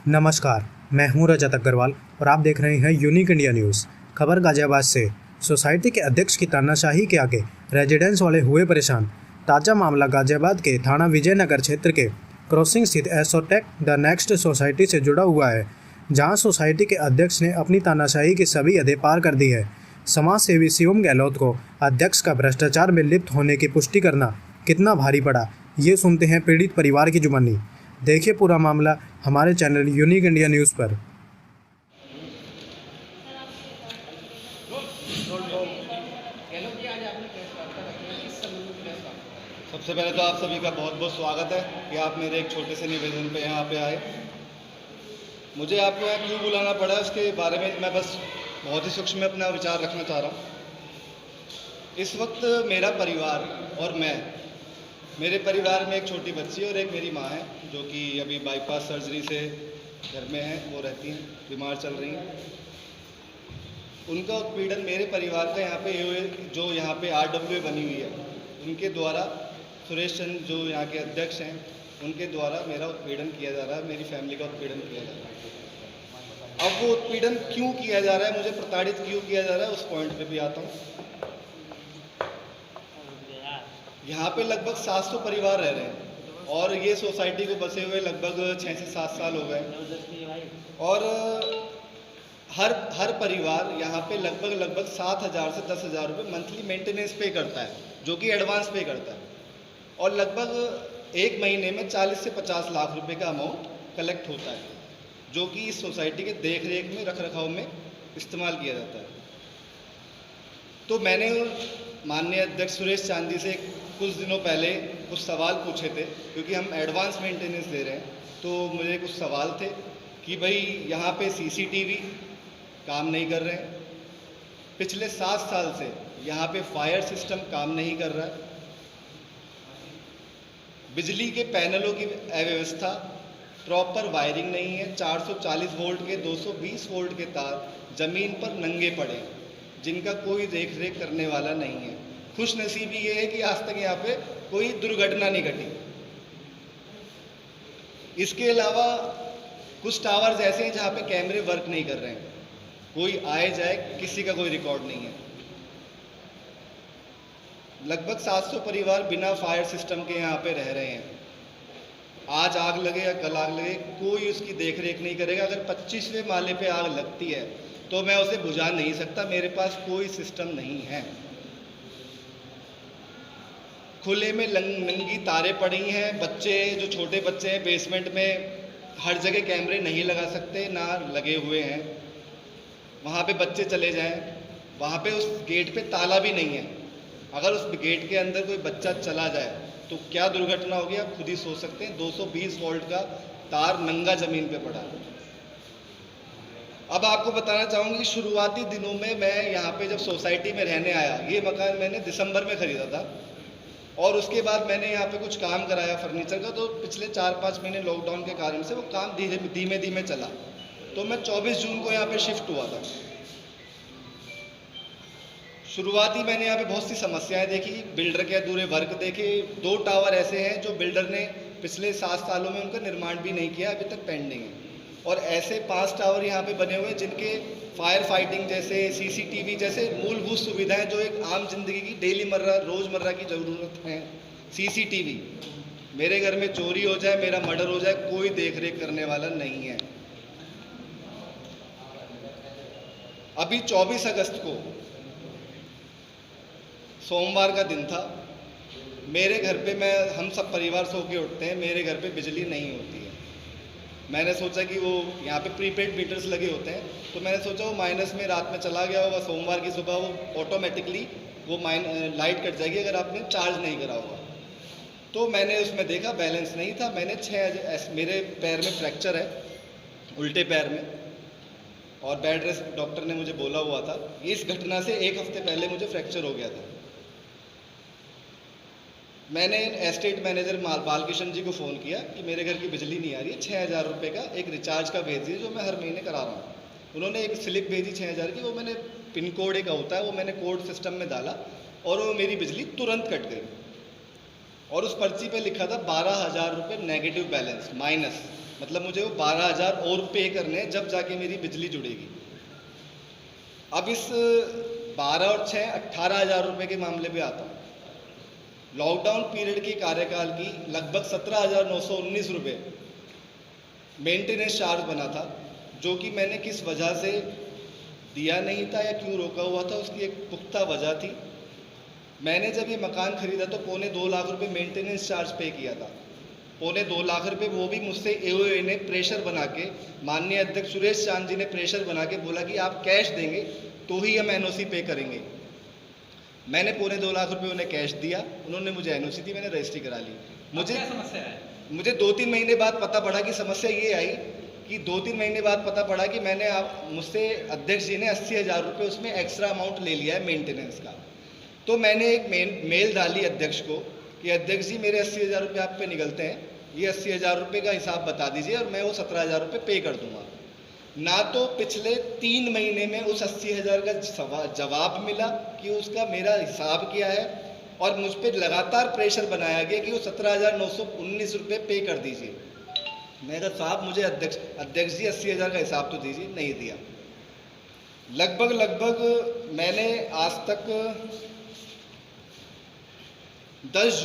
नमस्कार, मैं हूं रजत अग्रवाल और आप देख रहे हैं यूनिक इंडिया न्यूज़। खबर गाजियाबाद से। सोसाइटी के अध्यक्ष की तानाशाही के आगे रेजिडेंट्स वाले हुए परेशान। ताज़ा मामला गाजियाबाद के थाना विजयनगर क्षेत्र के क्रॉसिंग स्थित एसोटेक द नेक्स्ट सोसाइटी से जुड़ा हुआ है, जहां सोसाइटी के अध्यक्ष ने अपनी तानाशाही की सभी हदें पार कर दी है। समाज सेवी शिवम गहलोत को अध्यक्ष का भ्रष्टाचार में लिप्त होने की पुष्टि करना कितना भारी पड़ा, ये सुनते हैं पीड़ित परिवार की जुबानी। देखिए पूरा मामला हमारे चैनल यूनिक इंडिया न्यूज़ पर। सबसे पहले तो आप सभी का बहुत बहुत स्वागत है कि आप मेरे एक छोटे से निवेदन पे यहाँ पे आए। मुझे आपको यहाँ क्यों बुलाना पड़ा उसके बारे में मैं बस बहुत ही सूक्ष्म में अपना विचार रखना चाह रहा हूँ। इस वक्त मेरा परिवार और मैं, मेरे परिवार में एक छोटी बच्ची और एक मेरी माँ है जो कि अभी बाईपास सर्जरी से घर में है, वो रहती हैं, बीमार चल रही हैं। उनका उत्पीड़न मेरे परिवार का यहाँ पे जो यहाँ पे RWA बनी हुई है उनके द्वारा, सुरेश चंद्र जो यहाँ के अध्यक्ष हैं उनके द्वारा मेरा उत्पीड़न किया जा रहा है, मेरी फैमिली का उत्पीड़न किया जा रहा है। अब वो उत्पीड़न क्यों किया जा रहा है, मुझे प्रताड़ित क्यों किया जा रहा है, उस पॉइंट पे भी आता हूँ। यहाँ पे लगभग 700 परिवार रह रहे हैं और ये सोसाइटी को बसे हुए लगभग 6 से 7 साल हो गए और हर परिवार यहाँ पे लगभग 7,000 से 10,000 रुपये मंथली मेंटेनेंस पे करता है, जो कि एडवांस पे करता है, और लगभग एक महीने में 40 से 50 लाख रुपए का अमाउंट कलेक्ट होता है, जो कि इस सोसाइटी के देख रेख में, रख रखाव में इस्तेमाल किया जाता है। तो मैंने माननीय अध्यक्ष सुरेश चांदी से कुछ दिनों पहले कुछ सवाल पूछे थे, क्योंकि हम एडवांस मेंटेनेंस दे रहे हैं। तो मुझे कुछ सवाल थे कि भाई यहाँ पे CCTV काम नहीं कर रहे हैं, पिछले 7 साल से यहाँ पे फायर सिस्टम काम नहीं कर रहा है, बिजली के पैनलों की अव्यवस्था, प्रॉपर वायरिंग नहीं है, 440 वोल्ट के 220 वोल्ट के तार ज़मीन पर नंगे पड़े हैं, जिनका कोई देख रेख करने वाला नहीं है। खुश नसीबी ये है कि आज तक यहाँ पे कोई दुर्घटना नहीं घटी। इसके अलावा कुछ टावर्स ऐसे हैं जहाँ पे कैमरे वर्क नहीं कर रहे हैं, कोई आए जाए किसी का कोई रिकॉर्ड नहीं है। लगभग 700 परिवार बिना फायर सिस्टम के यहाँ पे रह रहे हैं। आज आग लगे या कल आग लगे, कोई उसकी देख रेख नहीं करेगा। अगर 25वें माले पे आग लगती है तो मैं उसे बुझा नहीं सकता, मेरे पास कोई सिस्टम नहीं है। खुले में नंगी तारें पड़ी हैं, बच्चे जो छोटे बच्चे हैं बेसमेंट में हर जगह कैमरे नहीं लगा सकते, ना लगे हुए हैं। वहाँ पे बच्चे चले जाएं, वहाँ पे उस गेट पे ताला भी नहीं है। अगर उस गेट के अंदर कोई बच्चा चला जाए तो क्या दुर्घटना होगी आप खुद ही सोच सकते हैं। 220 वोल्ट का तार नंगा ज़मीन पे पड़ा है। अब आपको बताना चाहूँगी कि शुरुआती दिनों में मैं यहाँ पे जब सोसाइटी में रहने आया, ये मकान मैंने दिसंबर में ख़रीदा था और उसके बाद मैंने यहाँ पे कुछ काम कराया फर्नीचर का, तो पिछले 4-5 महीने लॉकडाउन के कारण से वो काम धीमे धीमे चला। तो मैं 24 जून को यहाँ पे शिफ्ट हुआ था। शुरुआती मैंने यहाँ पे बहुत सी समस्याएं देखी, बिल्डर के अधूरे वर्क देखे। 2 टावर ऐसे हैं जो बिल्डर ने पिछले 7 सालों में उनका निर्माण भी नहीं किया, अभी तक पेंडिंग है। और ऐसे 5 टावर यहाँ पे बने हुए हैं जिनके फायर फाइटिंग जैसे, CCTV जैसे मूलभूत सुविधाएं जो एक आम जिंदगी की रोज़मर्रा की ज़रूरत है। CCTV, मेरे घर में चोरी हो जाए, मेरा मर्डर हो जाए, कोई देख रेख करने वाला नहीं है। अभी 24 अगस्त को सोमवार का दिन था, मेरे घर पे हम सब परिवार सो के उठते हैं, मेरे घर पे बिजली नहीं होती है। मैंने सोचा कि वो यहाँ पे प्रीपेड मीटर्स लगे होते हैं, तो मैंने सोचा वो माइनस में रात में चला गया होगा, सोमवार की सुबह वो ऑटोमेटिकली वो लाइट कट जाएगी अगर आपने चार्ज नहीं करा होगा। तो मैंने उसमें देखा बैलेंस नहीं था। मैंने मेरे पैर में फ्रैक्चर है, उल्टे पैर में, और बेड रेस्ट डॉक्टर ने मुझे बोला हुआ था। इस घटना से 1 हफ्ते पहले मुझे फ्रैक्चर हो गया था। मैंने एस्टेट मैनेजर बालकिशन जी को फ़ोन किया कि मेरे घर की बिजली नहीं आ रही है, 6,000 रुपये का एक रिचार्ज का भेज दीजिए जो मैं हर महीने करा रहा हूँ। उन्होंने एक स्लिप भेजी 6,000 की, वो मैंने पिन कोड एक होता है वो मैंने कोड सिस्टम में डाला और वो मेरी बिजली तुरंत कट गई। और उस पर्ची पे लिखा था 12,000 रुपये नेगेटिव बैलेंस, माइनस, मतलब मुझे वो 12,000 और पे करने हैं, जब जाके मेरी बिजली जुड़ेगी। अब इस 12 और 6 18,000 रुपये के मामले पे आता हूँ। लॉकडाउन पीरियड के कार्यकाल की लगभग 17,919 रुपये मेंटेनेंस चार्ज बना था, जो कि मैंने किस वजह से दिया नहीं था या क्यों रोका हुआ था, उसकी एक पुख्ता वजह थी। मैंने जब ये मकान खरीदा तो 2.25 लाख रुपए मेंटेनेंस चार्ज पे किया था। 2.25 लाख रुपए वो भी मुझसे एओए ने प्रेशर बना के, माननीय अध्यक्ष सुरेश चांद जी ने प्रेशर बना के बोला कि आप कैश देंगे तो ही हम एनओसी पे करेंगे। मैंने 2.25 लाख रुपए उन्हें कैश दिया, उन्होंने मुझे एनओसी दी, मैंने रजिस्ट्री करा ली। मुझे क्या समस्या है? मुझे 2-3 महीने बाद पता पड़ा कि समस्या ये आई कि 2-3 महीने बाद पता पड़ा कि मैंने मुझसे अध्यक्ष जी ने 80,000 रुपये उसमें एक्स्ट्रा अमाउंट ले लिया है मेंटेनेंस का। तो मैंने एक मेल डाली अध्यक्ष को कि अध्यक्ष जी मेरे 80,000 रुपये आप पे निकलते हैं, ये 80,000 रुपये का हिसाब बता दीजिए और मैं वो 17,000 रुपये पे कर दूंगा। ना तो पिछले 3 महीने में उस 80,000 का जवाब मिला कि उसका मेरा हिसाब क्या है, और मुझ पर लगातार प्रेशर बनाया गया कि वो 17,919 रुपये पे कर दीजिए। मैं कहा साहब मुझे अध्यक्ष जी 80,000 का हिसाब तो दीजिए, नहीं दिया। लगभग मैंने आज तक 10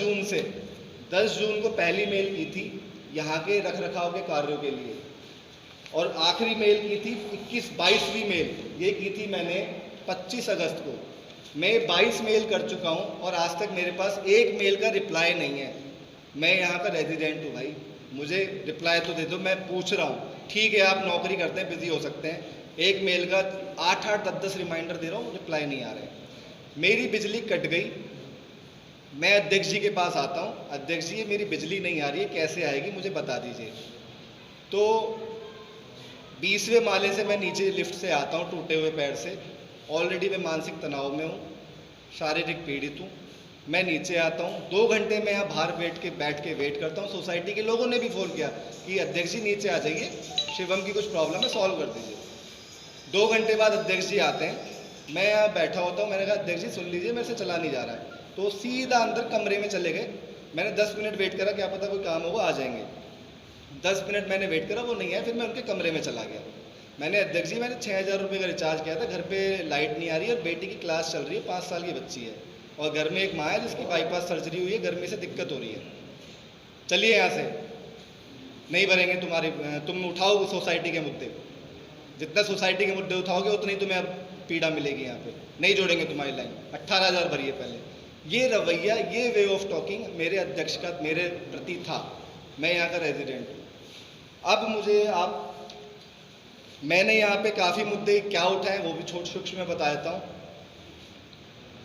जून को पहली मेल की थी यहाँ के रख रखाव के कार्यों के लिए, और आखिरी मेल की थी 22वीं मेल ये की थी मैंने 25 अगस्त को। मैं 22 मेल कर चुका हूँ और आज तक मेरे पास एक मेल का रिप्लाई नहीं है। मैं यहाँ का रेजिडेंट हूँ भाई, मुझे रिप्लाई तो दे दो। मैं पूछ रहा हूँ, ठीक है आप नौकरी करते हैं, बिजी हो सकते हैं, एक मेल का 8-8 10-10 रिमाइंडर दे रहा हूँ, रिप्लाई नहीं आ रहे। मेरी बिजली कट गई, मैं अध्यक्ष जी के पास आता हूँ, अध्यक्ष जी ये मेरी बिजली नहीं आ रही है, कैसे आएगी मुझे बता दीजिए। तो 20वें माले से मैं नीचे लिफ्ट से आता हूँ टूटे हुए पैर से, ऑलरेडी मैं मानसिक तनाव में हूँ, शारीरिक पीड़ित हूँ। मैं नीचे आता हूँ, 2 घंटे मैं यहाँ बाहर बैठ के वेट करता हूँ। सोसाइटी के लोगों ने भी फ़ोन किया कि अध्यक्ष जी नीचे आ जाइए, शिवम की कुछ प्रॉब्लम है, सॉल्व कर दीजिए। 2 घंटे बाद अध्यक्ष जी आते हैं, मैं यहाँ बैठा होता हूँ। मैंने कहा अध्यक्ष जी सुन लीजिए, मेरे से चला नहीं जा रहा है। तो सीधा अंदर कमरे में चले गए। मैंने 10 मिनट वेट करा, क्या पता कोई काम होगा आ जाएंगे। 10 मिनट मैंने वेट करा, वो नहीं आया, फिर मैं उनके कमरे में चला गया। मैंने अध्यक्ष जी मैंने 6,000 रुपये का रिचार्ज किया था, घर पे लाइट नहीं आ रही है और बेटी की क्लास चल रही है, 5 साल की बच्ची है, और घर में एक माँ है जिसकी बाईपास सर्जरी हुई है, गर्मी से दिक्कत हो रही है, चलिए यहाँ से, नहीं भरेंगे तुम्हारे, तुम उठाओ सोसाइटी के मुद्दे, जितना सोसाइटी के मुद्दे उठाओगे उतनी तुम्हें अब पीड़ा मिलेगी, यहाँ पे नहीं जोड़ेंगे तुम्हारी लाइन, 18,000 भरिए पहले। ये रवैया, ये वे ऑफ टॉकिंग मेरे अध्यक्ष का मेरे प्रति था। मैं यहाँ का रेजिडेंट हूँ। अब मुझे मैंने यहाँ पे काफ़ी मुद्दे क्या उठाए वो भी सूक्ष्म में बता देता हूँ।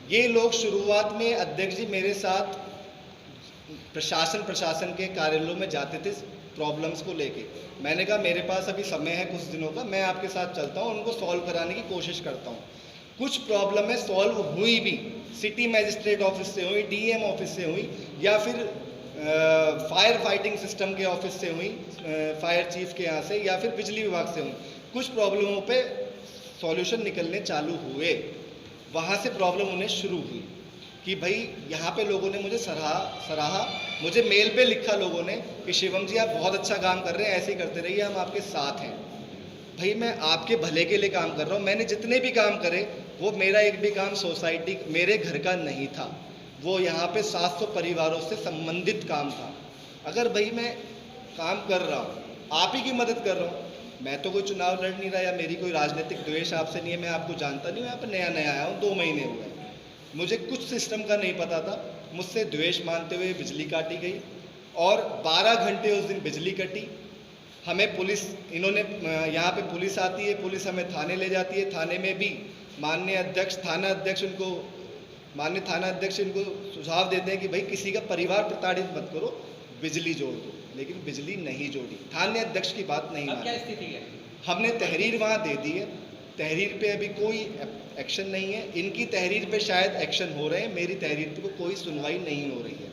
ये लोग शुरुआत में अध्यक्ष जी मेरे साथ प्रशासन के कार्यालयों में जाते थे प्रॉब्लम्स को लेके। मैंने कहा मेरे पास अभी समय है कुछ दिनों का, मैं आपके साथ चलता हूँ, उनको सॉल्व कराने की कोशिश करता हूँ। कुछ प्रॉब्लमें सॉल्व हुई भी, सिटी मजिस्ट्रेट ऑफिस से हुई, डीएम ऑफिस से हुई, या फिर फायर फाइटिंग सिस्टम के ऑफिस से हुई, फायर चीफ के यहाँ से, या फिर बिजली विभाग से हुई। कुछ प्रॉब्लमों पे सॉल्यूशन निकलने चालू हुए, वहाँ से प्रॉब्लम उन्हें शुरू हुई कि भाई यहाँ पे लोगों ने मुझे सराहा, मुझे मेल पे लिखा लोगों ने कि शिवम जी आप बहुत अच्छा काम कर रहे हैं, ऐसे ही करते रहिए, हम आपके साथ हैं। भाई मैं आपके भले के लिए काम कर रहा हूँ। मैंने जितने भी काम करे वो मेरा एक भी काम सोसाइटी मेरे घर का नहीं था, वो यहाँ पे 700 परिवारों से संबंधित काम था। अगर भाई मैं काम कर रहा हूँ, आप ही की मदद कर रहा हूँ, मैं तो कोई चुनाव लड़ नहीं रहा या मेरी कोई राजनीतिक द्वेष आपसे नहीं है, मैं आपको जानता नहीं हूँ, यहाँ पर नया आया हूँ, 2 महीने हुए, मुझे कुछ सिस्टम का नहीं पता था। मुझसे द्वेष मानते हुए बिजली काटी गई और 12 घंटे उस दिन बिजली कटी। हमें पुलिस, इन्होंने यहाँ पे पुलिस आती है, पुलिस हमें थाने ले जाती है, थाने में भी माननीय थाना अध्यक्ष इनको सुझाव देते हैं कि भाई किसी का परिवार प्रताड़ित मत करो, बिजली जोड़ दो, लेकिन बिजली नहीं जोड़ी। थाने अध्यक्ष की बात नहीं मानी। क्या स्थिति है? हमने तहरीर वहाँ दे दी है, तहरीर पे अभी कोई एक्शन नहीं है। इनकी तहरीर पे शायद एक्शन हो रहे हैं, मेरी तहरीर पे कोई सुनवाई नहीं हो रही है।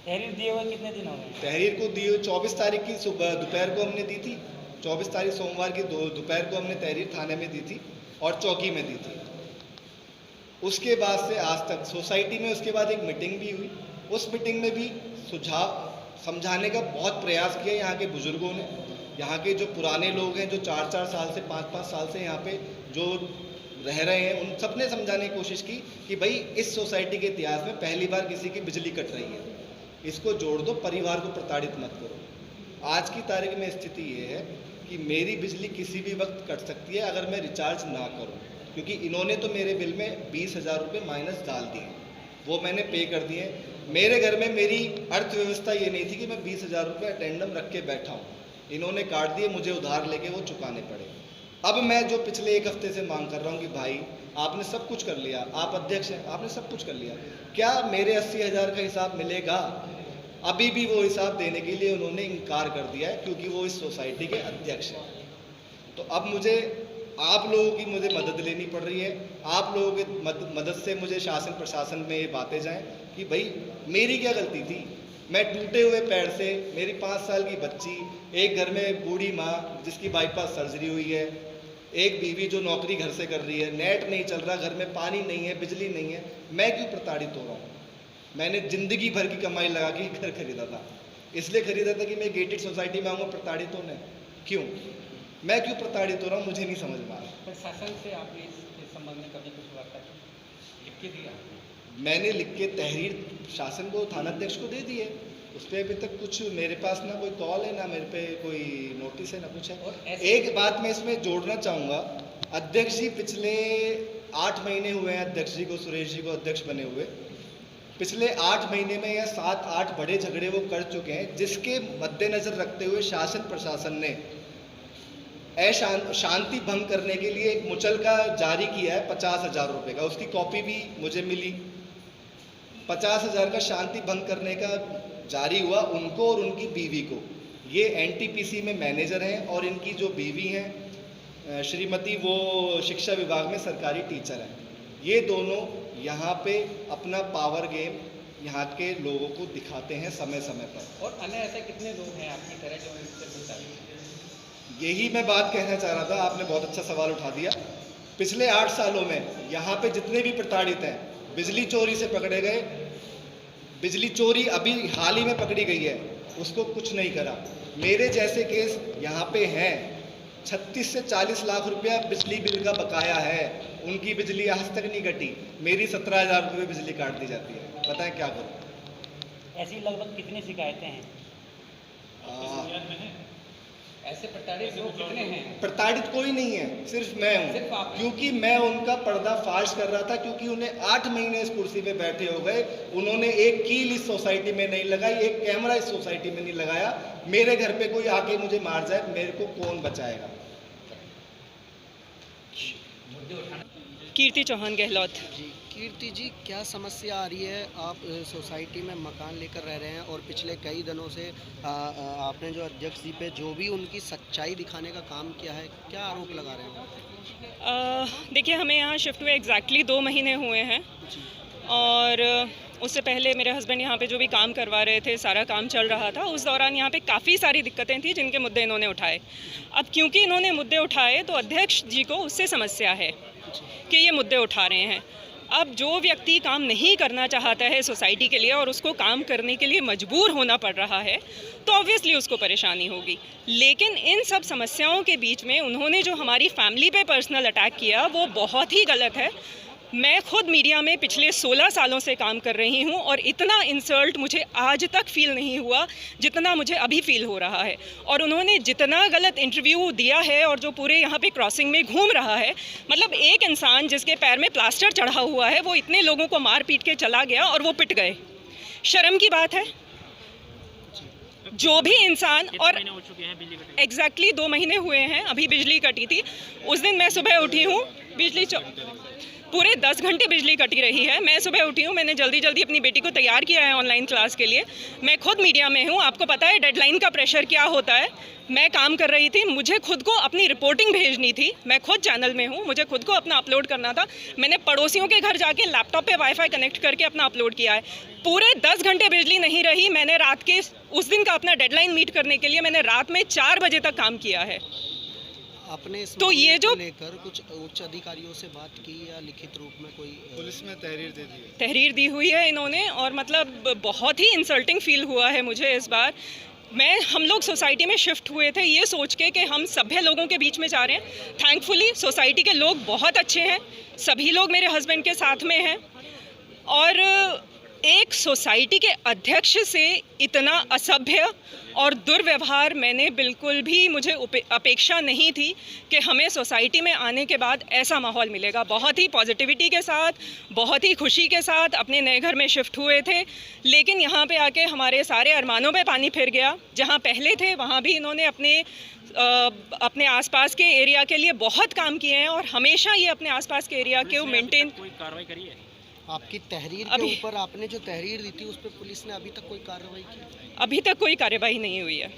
तहरीर दिए हुए कितने दिन हो गए? तहरीर को दिए 24 तारीख की सुबह दोपहर को हमने दी थी, 24 तारीख सोमवार की दोपहर को हमने तहरीर थाने में दी थी और चौकी में दी थी। उसके बाद से आज तक सोसाइटी में उसके बाद एक मीटिंग भी हुई, उस मीटिंग में भी सुझाव समझाने का बहुत प्रयास किया यहाँ के बुजुर्गों ने, यहाँ के जो पुराने लोग हैं, जो 4-4 साल से 5-5 साल से यहाँ पे जो रह रहे हैं, उन सब ने समझाने की कोशिश की कि भाई इस सोसाइटी के इतिहास में पहली बार किसी की बिजली कट रही है, इसको जोड़ दो, परिवार को प्रताड़ित मत करो। आज की तारीख में स्थिति ये है कि मेरी बिजली किसी भी वक्त कट सकती है अगर मैं रिचार्ज ना करूं, क्योंकि इन्होंने तो मेरे बिल में 20,000 रुपये माइनस डाल दिए, वो मैंने पे कर दिए। मेरे घर में मेरी अर्थव्यवस्था ये नहीं थी कि मैं 20,000 रुपये अटेंडम रख के बैठा हूँ, इन्होंने काट दिए, मुझे उधार लेके वो चुकाने पड़े। अब मैं जो पिछले 1 हफ्ते से मांग कर रहा हूँ कि भाई आपने सब कुछ कर लिया, आप अध्यक्ष हैं, आपने सब कुछ कर लिया, क्या मेरे 80,000 का हिसाब मिलेगा? अभी भी वो हिसाब देने के लिए उन्होंने इनकार कर दिया है, क्योंकि वो इस सोसाइटी के अध्यक्ष हैं। तो अब मुझे आप लोगों की मुझे मदद लेनी पड़ रही है। आप लोगों की मदद से मुझे शासन प्रशासन में ये बातें जाएं कि भाई मेरी क्या गलती थी? मैं टूटे हुए पैर से, मेरी 5 साल की बच्ची, एक घर में बूढ़ी माँ जिसकी बाईपास सर्जरी हुई है, एक बीवी जो नौकरी घर से कर रही है, नेट नहीं चल रहा, घर में पानी नहीं है, बिजली नहीं है, मैं क्यों प्रताड़ित हो रहा हूँ? मैंने ज़िंदगी भर की कमाई लगा के घर खरीदा था, इसलिए खरीदा था कि मैं गेटेड सोसाइटी में आऊँगा प्रताड़ित होने। क्यों मैं क्यों प्रताड़ित हो रहा हूँ, मुझे नहीं समझ में आ रहा। प्रशासन से आपने इस संबंध में कभी कुछ वार्ता की, लिख के दिया? मैंने लिख के तहरीर शासन को, थानाध्यक्ष को दे दी है, उस पर अभी तक कुछ मेरे पास ना कोई कॉल है, ना मेरे पे कोई नोटिस है, ना कुछ है। और एक बात मैं इसमें जोड़ना चाहूँगा, अध्यक्ष जी पिछले 8 महीने हुए हैं अध्यक्ष जी को, सुरेश जी को अध्यक्ष बने हुए। पिछले 8 महीने में या 7-8 बड़े झगड़े वो कर चुके हैं, जिसके मद्देनज़र रखते हुए शासन प्रशासन ने शांति भंग करने के लिए एक मुचलका जारी किया है 50,000 रुपये का, उसकी कॉपी भी मुझे मिली। 50,000 का शांति भंग करने का जारी हुआ उनको और उनकी बीवी को। ये एनटीपीसी में मैनेजर हैं और इनकी जो बीवी हैं श्रीमती, वो शिक्षा विभाग में सरकारी टीचर हैं। ये दोनों यहाँ पे अपना पावर गेम यहाँ के लोगों को दिखाते हैं समय समय पर। और अन्य ऐसे कितने लोग हैं आपकी तरह जो इनसे प्रताड़ित? यही मैं बात कहना चाह रहा था, आपने बहुत अच्छा सवाल उठा दिया। पिछले 8 सालों में यहाँ पे जितने भी प्रताड़ित हैं, बिजली चोरी से पकड़े गए, बिजली चोरी अभी हाल ही में पकड़ी गई है, उसको कुछ नहीं करा। मेरे जैसे केस यहाँ पे हैं, 36 से 40 लाख रुपया बिजली बिल का बकाया है, उनकी बिजली आज तक नहीं कटी, मेरी 17,000 रुपये बिजली काट दी जाती है। बताएं क्या करूं? ऐसी लगभग कितनी शिकायतें हैं? ऐसे प्रताड़ित लोग कितने हैं? प्रताड़ित कोई नहीं है, सिर्फ मैं हूँ, क्योंकि मैं उनका पर्दाफाश कर रहा था, क्योंकि उन्हें 8 महीने इस कुर्सी पे बैठे हो गए, उन्होंने एक कील इस सोसाइटी में नहीं लगाई, एक कैमरा इस सोसाइटी में नहीं लगाया। मेरे घर पे कोई आके मुझे मार जाए, मेरे को कौन बचाएगा? कीर्ति चौहान गहलोत। जी कीर्ति जी, क्या समस्या आ रही है? आप सोसाइटी में मकान लेकर रह रहे हैं और पिछले कई दिनों से आपने जो अध्यक्ष जी पे जो भी उनकी सच्चाई दिखाने का काम किया है, क्या आरोप लगा रहे हैं? देखिए, हमें यहाँ शिफ्ट हुए एग्जैक्टली 2 महीने हुए हैं और उससे पहले मेरे हस्बैंड यहाँ पे जो भी काम करवा रहे थे, सारा काम चल रहा था। उस दौरान यहाँ पे काफ़ी सारी दिक्कतें थी जिनके मुद्दे इन्होंने उठाए। अब क्योंकि इन्होंने मुद्दे उठाए तो अध्यक्ष जी को उससे समस्या है कि ये मुद्दे उठा रहे हैं। अब जो व्यक्ति काम नहीं करना चाहता है सोसाइटी के लिए और उसको काम करने के लिए मजबूर होना पड़ रहा है, तो ऑब्वियसली उसको परेशानी होगी। लेकिन इन सब समस्याओं के बीच में उन्होंने जो हमारी फैमिली पे पर्सनल अटैक किया, वो बहुत ही गलत है। मैं खुद मीडिया में पिछले 16 सालों से काम कर रही हूँ और इतना इंसल्ट मुझे आज तक फील नहीं हुआ जितना मुझे अभी फील हो रहा है। और उन्होंने जितना गलत इंटरव्यू दिया है और जो पूरे यहाँ पे क्रॉसिंग में घूम रहा है, मतलब एक इंसान जिसके पैर में प्लास्टर चढ़ा हुआ है, वो इतने लोगों को मार पीट के चला गया और वो पिट गए। शर्म की बात है। जो भी इंसान, और एग्जैक्टली 2 महीने हुए हैं, अभी बिजली कटी थी। उस दिन मैं सुबह उठी हूँ, बिजली पूरे 10 घंटे बिजली कटी रही है। मैं सुबह उठी हूँ, मैंने जल्दी जल्दी अपनी बेटी को तैयार किया है ऑनलाइन क्लास के लिए। मैं खुद मीडिया में हूँ, आपको पता है डेडलाइन का प्रेशर क्या होता है। मैं काम कर रही थी, मुझे खुद को अपनी रिपोर्टिंग भेजनी थी। मैं खुद चैनल में हूँ, मुझे खुद को अपना अपलोड करना था। मैंने पड़ोसियों के घर जाके लैपटॉप पे वाईफाई कनेक्ट करके अपना अपलोड किया है। पूरे 10 घंटे बिजली नहीं रही। मैंने रात के उस दिन का अपना डेडलाइन मीट करने के लिए मैंने रात में 4 बजे तक काम किया है। आपने इस तो ये जो लेकर कुछ उच्च अधिकारियों से बात की या लिखित रूप में कोई? पुलिस में तहरीर दे दी है। तहरीर दी हुई है इन्होंने, और मतलब बहुत ही इंसल्टिंग फील हुआ है मुझे इस बार। हम लोग सोसाइटी में शिफ्ट हुए थे ये सोच के कि हम सभ्य लोगों के बीच में जा रहे हैं। थैंकफुली सोसाइटी के लोग बहुत अच्छे हैं, सभी लोग मेरे हस्बैंड के साथ में हैं। और एक सोसाइटी के अध्यक्ष से इतना असभ्य और दुर्व्यवहार मैंने बिल्कुल भी मुझे अपेक्षा नहीं थी कि हमें सोसाइटी में आने के बाद ऐसा माहौल मिलेगा। बहुत ही पॉजिटिविटी के साथ, बहुत ही खुशी के साथ अपने नए घर में शिफ्ट हुए थे, लेकिन यहाँ पे आके हमारे सारे अरमानों पे पानी फिर गया। जहाँ पहले थे वहाँ भी इन्होंने अपने आसपास के एरिया के लिए बहुत काम किए हैं और हमेशा ये अपने आसपास के एरिया के मेंटेन। कोई कार्रवाई करी है? आपकी तहरीर के ऊपर आपने जो तहरीर दी थी उस पर पुलिस ने अभी तक कोई कार्रवाई की? अभी तक कोई कार्रवाई नहीं हुई है।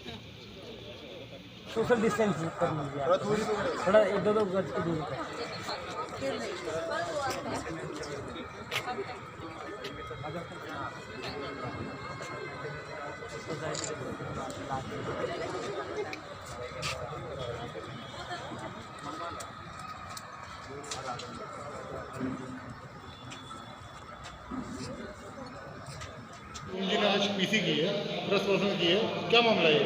सोशल डिस्टेंस कर लीजिए, थोड़ा 1-2 गज की दूरी पर। जी ने आज पीसी की है, प्रेस पर्सन की है, क्या मामला है?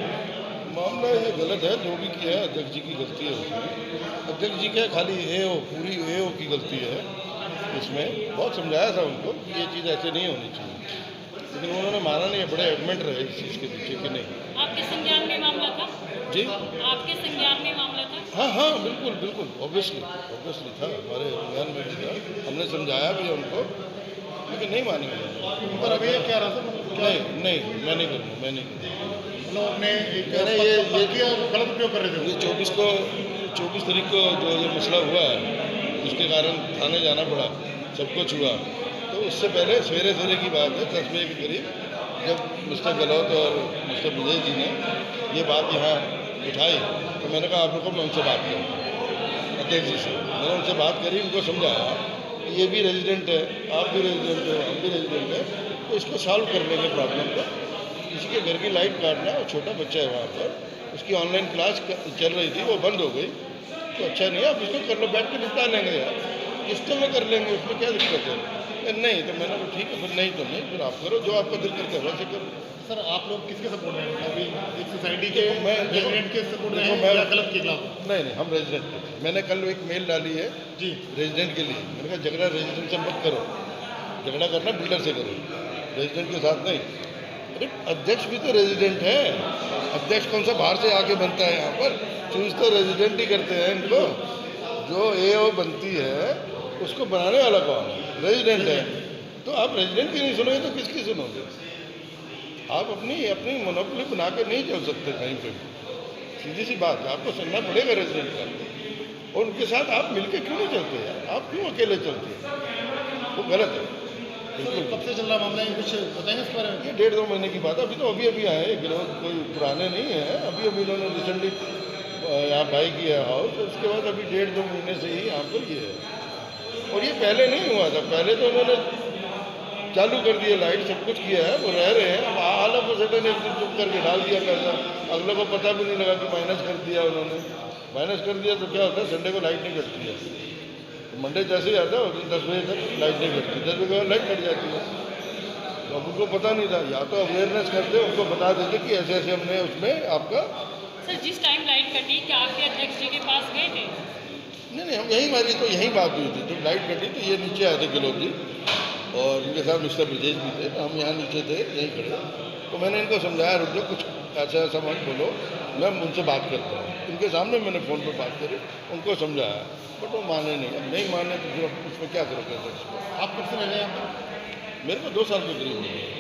मामला ये गलत है, जो भी किया है अध्यक्ष जी की गलती है उसमें। अध्यक्ष जी क्या खाली पूरी AO की गलती है इसमें। बहुत समझाया था उनको कि ये चीज़ ऐसे नहीं होनी चाहिए, लेकिन उन्होंने माना नहीं। बड़े एडमेंट रहे इस चीज़ के पीछे कि नहीं। आपके संज्ञान में मामला था? जी, आपके संज्ञान में मामला था? हाँ, बिल्कुल ऑब्वियसली था, हमारे संज्ञान में भी था। हमने समझाया भी उनको, लेकिन नहीं मानी उन्होंने। पर अभी ये क्या रहा था? नहीं, मैं नहीं करूँगा। मतलब अपने ये गलत उपयोग कर रहे थे। ये 24 तारीख को जो ये मसला हुआ है, उसके कारण थाने जाना पड़ा, सब कुछ हुआ। तो उससे पहले सवेरे की बात है, 10 बजे के करीब, जब मिस्टर गहलोत और मिस्टर विजय जी ने ये बात यहाँ उठाई, तो मैंने कहा आप लोगों को मैं उनसे बात करूँ, अध्यक्ष जी से। मैंने उनसे बात करी, उनको समझाया ये भी रेजिडेंट है, आप भी रेजिडेंट हो, हम भी रेजिडेंट है, तो इसको सॉल्व कर लेंगे प्रॉब्लम को। किसी के घर की लाइट काटना, और छोटा बच्चा है वहाँ पर, उसकी ऑनलाइन क्लास चल रही थी, वो बंद हो गई, तो अच्छा नहीं है, आप इसको कर लो, बैठ के निपटा लेंगे यार, सिस्टम में कर लेंगे, उसमें क्या दिक्कत है? नहीं, तो मैंने कहा ठीक है, फिर नहीं तो नहीं, फिर आप करो, जो आपका दिल करता है वैसे करो। सर आप लोग किसके सपोर्ट में हैं? अभी एक सोसाइटी के मैं रेजिडेंट के सपोर्ट में देखो, हैं मैं या गलत के खिलाफ? नहीं, हम रेजिडेंट थे। मैंने कल एक मेल डाली है जी, रेजिडेंट के लिए। मैंने कहा झगड़ा रेजिडेंट से मत करो, झगड़ा करना बिल्डर से करो, रेजिडेंट के साथ नहीं। अरे अध्यक्ष भी तो रेजिडेंट है, अध्यक्ष कौन सा बाहर से आके बनता है? यहाँ पर चूज तो रेजिडेंट ही करते हैं इनको। जो AO बनती है उसको बनाने वाला कौन है? रेजिडेंट है। तो आप रेजिडेंट की नहीं सुनोगे तो किसकी सुनोगे? आप अपनी मोनोपोली बना के नहीं चल सकते कहीं पे भी। सीधी सी बात है, आपको सुनना पड़ेगा रेजिडेंट का। और उनके साथ आप मिलके क्यों नहीं चलते यार? आप क्यों अकेले चलते हैं? वो गलत है बिल्कुल। कब से चल रहा मामला है, कुछ बताएंगे इस पर? ये 1.5-2 महीने की बात है। अभी आए गिरोह, कोई पुराने नहीं है। अभी इन्होंने रिसेंटली यहाँ बाई किया है हाउस, तो उसके बाद अभी 1.5-2 महीने से ही यहाँ पर ये है। और ये पहले नहीं हुआ था, पहले तो उन्होंने चालू कर दिया, लाइट सब कुछ किया है, वो रह रहे हैं। अब ऑल ऑफ सडन एक दिन चुप करके डाल दिया पैसा, अगले को पता भी नहीं लगा कि माइनस कर दिया उन्होंने। माइनस कर दिया तो क्या होता है, संडे को लाइट नहीं कटती है, तो मंडे जैसे ही आता है उस दिन 10 बजे तक लाइट नहीं कटती, 10 बजे के बाद लाइट कट जाती है। तो अब उनको पता नहीं था, या तो अवेयरनेस करते, उनको बता देते कि ऐसे ऐसे हमने उसमें आपका। सर जिस टाइम लाइट कटी क्या आपके अध्यक्ष जी के पास गए थे? नहीं, हम यहीं बात हुई थी। जब लाइट कटी तो ये नीचे आए थे गहलोत जी, और उनके साथ मिस्टर ब्रजेश भी थे। तो हम यहाँ नीचे थे, यहीं खड़े। तो मैंने इनको समझाया, रुक जाओ, कुछ ऐसा मत बोलो, मैं उनसे बात करता हूँ। उनके सामने मैंने फ़ोन पर बात करी, उनको समझाया, बट वो माने नहीं। अब नहीं माने तो फिर उसमें क्या करोगे? आप कब से रह रहे हैं यहाँ पर? मेरे को 2 साल के करीब हो गए।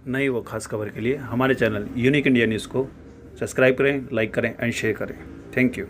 नई व खास खबर के लिए हमारे चैनल यूनिक इंडिया न्यूज़ को सब्सक्राइब करें, लाइक करें एंड शेयर करें। Thank you.